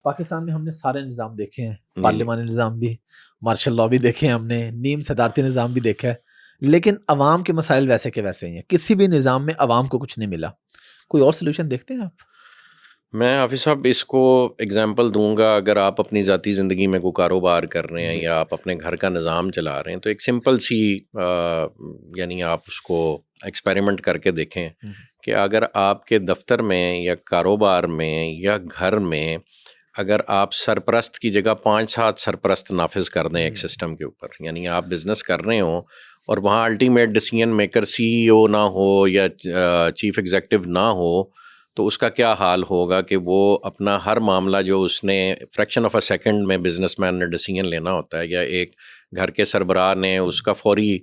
پاکستان میں ہم نے سارے نظام دیکھے ہیں، پارلیمانی نظام بھی، مارشل لاء بھی دیکھے ہیں ہم نے، نیم صدارتی نظام بھی دیکھا ہے، لیکن عوام کے مسائل ویسے کے ویسے ہی ہیں. کسی بھی نظام میں عوام کو کچھ نہیں ملا. کوئی اور سلوشن دیکھتے ہیں آپ؟ میں حافظ صاحب اس کو اگزامپل دوں گا. اگر آپ اپنی ذاتی زندگی میں کوئی کاروبار کر رہے ہیں جی یا آپ اپنے گھر کا نظام چلا رہے ہیں تو ایک سمپل سی یعنی آپ اس کو ایکسپیریمنٹ کر کے دیکھیں کہ اگر آپ کے دفتر میں یا کاروبار میں یا گھر میں اگر آپ سرپرست کی جگہ 5-7 سرپرست نافذ کر دیں ایک سسٹم کے اوپر، یعنی آپ بزنس کر رہے ہوں اور وہاں الٹیمیٹ ڈیسیژن میکر CEO نہ ہو یا چیف ایگزیکٹو نہ ہو، تو اس کا کیا حال ہوگا کہ وہ اپنا ہر معاملہ جو اس نے فریکشن آف اے سیکنڈ میں بزنس مین نے ڈیسیژن لینا ہوتا ہے یا ایک گھر کے سربراہ نے اس کا فوری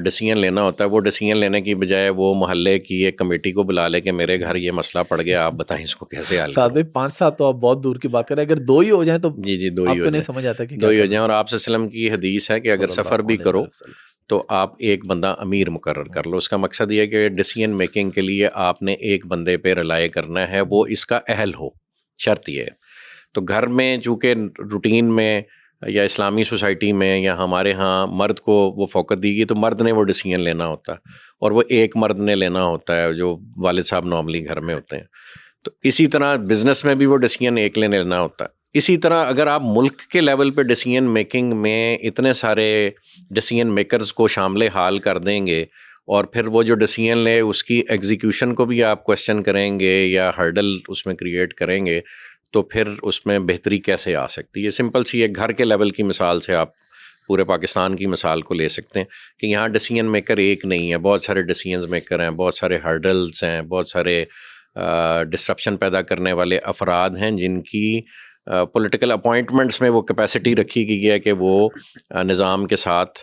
ڈیسیژن لینا ہوتا ہے، وہ ڈیسیژن لینے کی بجائے وہ محلے کی ایک کمیٹی کو بلا لے کہ میرے گھر یہ مسئلہ پڑ گیا، آپ بتائیں اس کو کیسے حل ساتھ کروں. میں 5-7 تو آپ بہت دور کی بات کر رہے ہیں، اگر 2 ہی ہو جائیں تو جی دو ہی آپ ہو کو نہیں جائیں، سمجھ آتا کہ دو کیا ہی ہو کرنا. جائیں. اور آپ صلی اللہ علیہ وسلم کی حدیث ہے کہ اگر صلی سفر اللہ بھی علیہ کرو وآلہ وسلم. تو آپ ایک بندہ امیر مقرر کر لو. اس کا مقصد یہ ہے کہ ڈیسیژن میکنگ کے لیے آپ نے ایک بندے پہ رلائے کرنا ہے، وہ اس کا اہل ہو، شرط یہ ہے. تو گھر میں چونکہ روٹین میں یا اسلامی سوسائٹی میں یا ہمارے ہاں مرد کو وہ فوقت دی گئی تو مرد نے وہ ڈیسیژن لینا ہوتا ہے اور وہ ایک مرد نے لینا ہوتا ہے جو والد صاحب نارملی گھر میں ہوتے ہیں. تو اسی طرح بزنس میں بھی وہ ڈیسیژن ایک لینا ہوتا ہے. اسی طرح اگر آپ ملک کے لیول پہ ڈیسیژن میکنگ میں اتنے سارے ڈیسیژن میکرز کو شامل حال کر دیں گے اور پھر وہ جو ڈیسیژن لے اس کی ایگزیکیوشن کو بھی آپ کوشچن کریں گے یا ہرڈل اس میں کریٹ کریں گے تو پھر اس میں بہتری کیسے آ سکتی ہے. سمپل سی ایک گھر کے لیول کی مثال سے آپ پورے پاکستان کی مثال کو لے سکتے ہیں کہ یہاں ڈیسیژن میکر ایک نہیں ہے، بہت سارے ڈیسیژن میکر ہیں، بہت سارے ہرڈلز ہیں، بہت سارے ڈسرپشن پیدا کرنے والے افراد ہیں جن کی پولیٹیکل اپوائنٹمنٹس میں وہ کیپیسٹی رکھی گئی ہے کہ وہ نظام کے ساتھ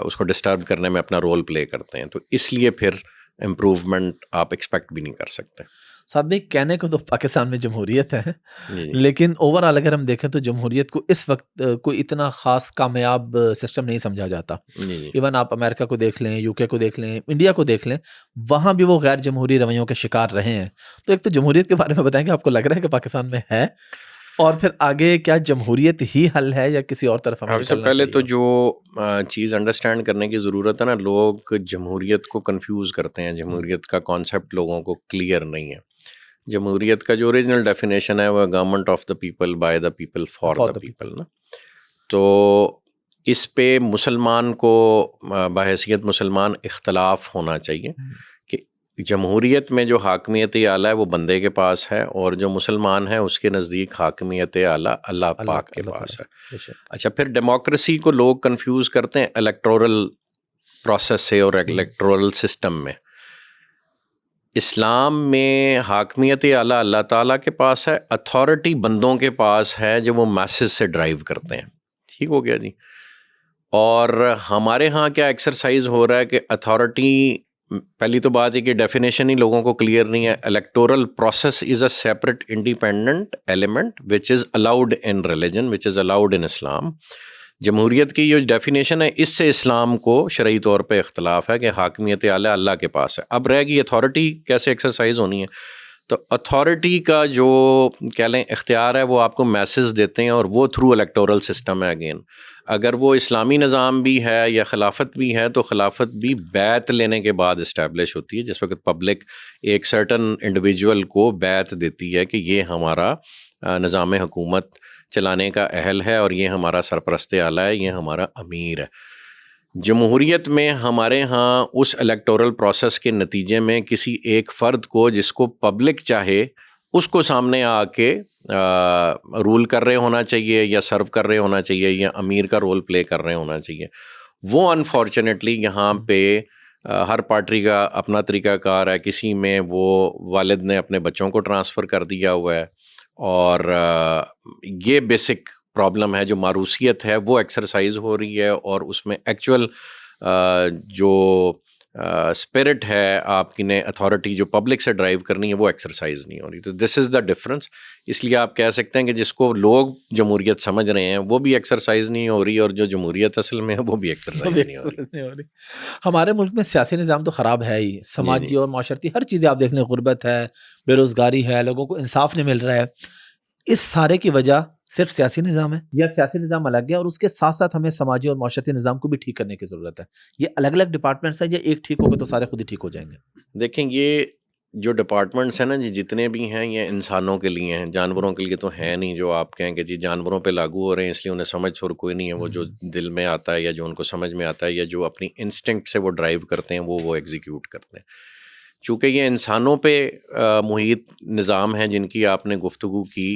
اس کو ڈسٹرب کرنے میں اپنا رول پلے کرتے ہیں. تو اس لیے پھر امپروومنٹ آپ ایکسپیکٹ بھی نہیں کر سکتے. ساتھ میں کہنے کو تو پاکستان میں جمہوریت ہے، جی لیکن اوور آل اگر ہم دیکھیں تو جمہوریت کو اس وقت کوئی اتنا خاص کامیاب سسٹم نہیں سمجھا جاتا. جی ایون آپ امریکہ کو دیکھ لیں، UK کو دیکھ لیں، انڈیا کو دیکھ لیں، وہاں بھی وہ غیر جمہوری رویوں کے شکار رہے ہیں. تو ایک تو جمہوریت کے بارے میں بتائیں کہ آپ کو لگ رہا ہے کہ پاکستان میں ہے، اور پھر آگے کیا جمہوریت ہی حل ہے یا کسی اور طرف ہمیں اب سے نکلنا پہلے چاہیے؟ تو جو چیز انڈرسٹینڈ کرنے کی ضرورت ہے نا، لوگ جمہوریت کو کنفیوز کرتے ہیں. جمہوریت کا کانسیپٹ لوگوں کو کلیئر نہیں ہے. جمہوریت کا جو اوریجنل ڈیفینیشن ہے وہ government of the people, by the people, for for the the people. People نا. تو اس پہ مسلمان کو بحیثیت مسلمان اختلاف ہونا چاہیے کہ جمہوریت میں جو حاکمیت اعلیٰ ہے وہ بندے کے پاس ہے اور جو مسلمان ہے اس کے نزدیک حاکمیت اعلیٰ اللہ پاک کے اللہ پاس تعالیٰ ہے. بے شک. اچھا، پھر ڈیموکریسی کو لوگ کنفیوز کرتے ہیں الیکٹورل پروسیس سے اور الیکٹورل سسٹم میں. اسلام میں حاکمیت اعلیٰ اللہ تعالیٰ کے پاس ہے، اتھارٹی بندوں کے پاس ہے جو وہ میسز سے ڈرائیو کرتے ہیں. ٹھیک ہو گیا جی. اور ہمارے ہاں کیا ایکسرسائز ہو رہا ہے کہ اتھارٹی، پہلی تو بات ہے کہ ڈیفینیشن ہی لوگوں کو کلیئر نہیں ہے. Electoral process is a separate independent element which is allowed in religion, which is allowed in Islam. جمہوریت کی جو ڈیفینیشن ہے اس سے اسلام کو شرعی طور پہ اختلاف ہے کہ حاکمیت اعلیٰ اللہ کے پاس ہے. اب رہ گئی اتھارٹی کیسے ایکسرسائز ہونی ہے. تو اتھارٹی کا جو کہہ لیں اختیار ہے وہ آپ کو میسز دیتے ہیں اور وہ تھرو الیکٹورل سسٹم ہے. اگین اگر وہ اسلامی نظام بھی ہے یا خلافت بھی ہے تو خلافت بھی بیعت لینے کے بعد اسٹیبلش ہوتی ہے، جس وقت پبلک ایک سرٹن انڈیویجول کو بیعت دیتی ہے کہ یہ ہمارا نظام حکومت چلانے کا اہل ہے اور یہ ہمارا سرپرست اعلیٰ ہے، یہ ہمارا امیر ہے. جمہوریت میں ہمارے ہاں اس الیکٹورل پروسیس کے نتیجے میں کسی ایک فرد کو جس کو پبلک چاہے اس کو سامنے آ کے رول کر رہے ہونا چاہیے یا سرو کر رہے ہونا چاہیے یا امیر کا رول پلے کر رہے ہونا چاہیے. وہ انفارچونیٹلی یہاں پہ ہر پارٹی کا اپنا طریقہ کار ہے. کسی میں وہ والد نے اپنے بچوں کو ٹرانسفر کر دیا ہوا ہے اور یہ بیسک پرابلم ہے. جو ماروثیت ہے وہ ایکسرسائز ہو رہی ہے اور اس میں ایکچوئل جو اسپرٹ ہے آپ کی نے اتھارٹی جو پبلک سے ڈرائیو کرنی ہے وہ ایکسرسائز نہیں ہو رہی. تو دس از دا ڈفرنس. اس لیے آپ کہہ سکتے ہیں کہ جس کو لوگ جمہوریت سمجھ رہے ہیں وہ بھی ایکسرسائز نہیں ہو رہی اور جو جمہوریت اصل میں ہے وہ بھی ایکسرسائز نہیں ہو رہی. ہمارے ملک میں سیاسی نظام تو خراب ہے ہی، سماجی جی اور معاشرتی ہر چیزیں آپ دیکھ لیں، غربت ہے، بے روزگاری ہے، لوگوں کو انصاف نہیں مل رہا ہے. اس سارے کی وجہ صرف سیاسی نظام ہے یا سیاسی نظام الگ ہے اور اس کے ساتھ ساتھ ہمیں سماجی اور معاشرتی نظام کو بھی ٹھیک کرنے کی ضرورت ہے؟ یہ الگ الگ ڈپارٹمنٹس ہیں یا ایک ٹھیک ہوگا تو سارے خود ہی ٹھیک ہو جائیں گے؟ دیکھیں یہ جو ڈپارٹمنٹس ہیں نا جی جتنے بھی ہیں یہ انسانوں کے لیے ہیں, جانوروں کے لیے تو ہیں نہیں. جو آپ کہیں کہ جی جانوروں پہ لاگو ہو رہے ہیں اس لیے انہیں سمجھ اور کوئی نہیں ہے, وہ جو دل میں آتا ہے یا جو ان کو سمجھ میں آتا ہے یا جو اپنی انسٹنکٹ سے وہ ڈرائیو کرتے ہیں وہ ایگزیکیوٹ کرتے ہیں. چونکہ یہ انسانوں پہ محیط نظام ہیں جن کی آپ نے گفتگو کی,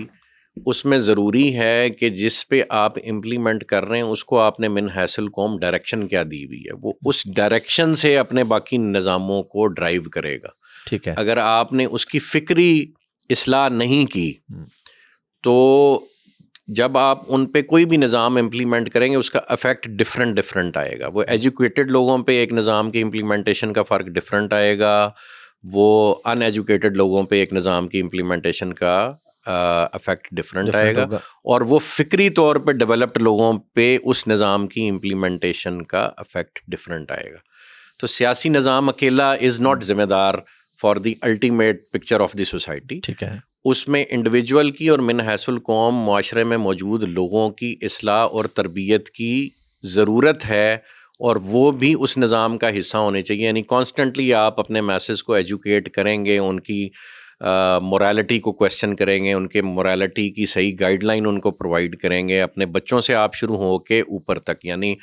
اس میں ضروری ہے کہ جس پہ آپ امپلیمنٹ کر رہے ہیں اس کو آپ نے من حیث القوم ڈائریکشن کیا دی ہوئی ہے, وہ اس ڈائریکشن سے اپنے باقی نظاموں کو ڈرائیو کرے گا. ٹھیک ہے. اگر آپ نے اس کی فکری اصلاح نہیں کی تو جب آپ ان پہ کوئی بھی نظام امپلیمنٹ کریں گے اس کا افیکٹ ڈفرینٹ آئے گا. وہ ایجوکیٹڈ لوگوں پہ ایک نظام کی امپلیمنٹیشن کا فرق ڈفرینٹ آئے گا, وہ ان ایجوکیٹڈ لوگوں پہ ایک نظام کی امپلیمنٹیشن کا افیکٹ ڈفرینٹ آئے گا, اور وہ فکری طور پہ ڈیولپڈ لوگوں پہ اس نظام کی امپلیمنٹیشن کا افیکٹ ڈفرینٹ آئے گا. تو سیاسی نظام اکیلا از ناٹ ذمہ دار for the ultimate picture of the society. ٹھیک ہے. اس میں انڈیویجول کی اور من حیث القوم معاشرے میں موجود لوگوں کی اصلاح اور تربیت کی ضرورت ہے, اور وہ بھی اس نظام کا حصہ ہونے چاہیے. یعنی کانسٹنٹلی آپ اپنے میسز کو ایجوکیٹ کریں گے, ان کی مورالٹی کو کویسچن کریں گے, ان کے مورالٹی کی صحیح گائیڈ لائن ان کو پرووائڈ کریں گے. اپنے بچوں سے آپ شروع ہو کے اوپر تک, یعنی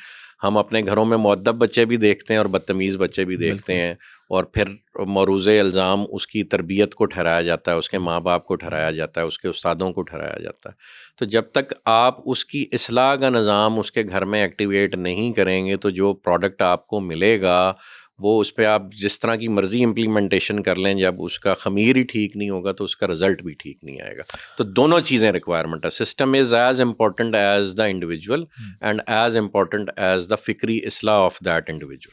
ہم اپنے گھروں میں مؤدب بچے بھی دیکھتے ہیں اور بدتمیز بچے بھی دیکھتے ہیں, اور پھر موروث الزام اس کی تربیت کو ٹھہرایا جاتا ہے, اس کے ماں باپ کو ٹھہرایا جاتا ہے, اس کے استادوں کو ٹھہرایا جاتا ہے. تو جب تک آپ اس کی اصلاح کا نظام اس کے گھر میں ایکٹیویٹ نہیں کریں گے تو جو پروڈکٹ آپ کو ملے گا وہ اس پہ آپ جس طرح کی مرضی امپلیمنٹیشن کر لیں, جب اس کا خمیر ہی ٹھیک نہیں ہوگا تو اس کا رزلٹ بھی ٹھیک نہیں آئے گا. تو دونوں چیزیں ریکوائرمنٹ ہے. System is as important as the individual and as important as the فکری اصلاح آف دیٹ انڈیویجول.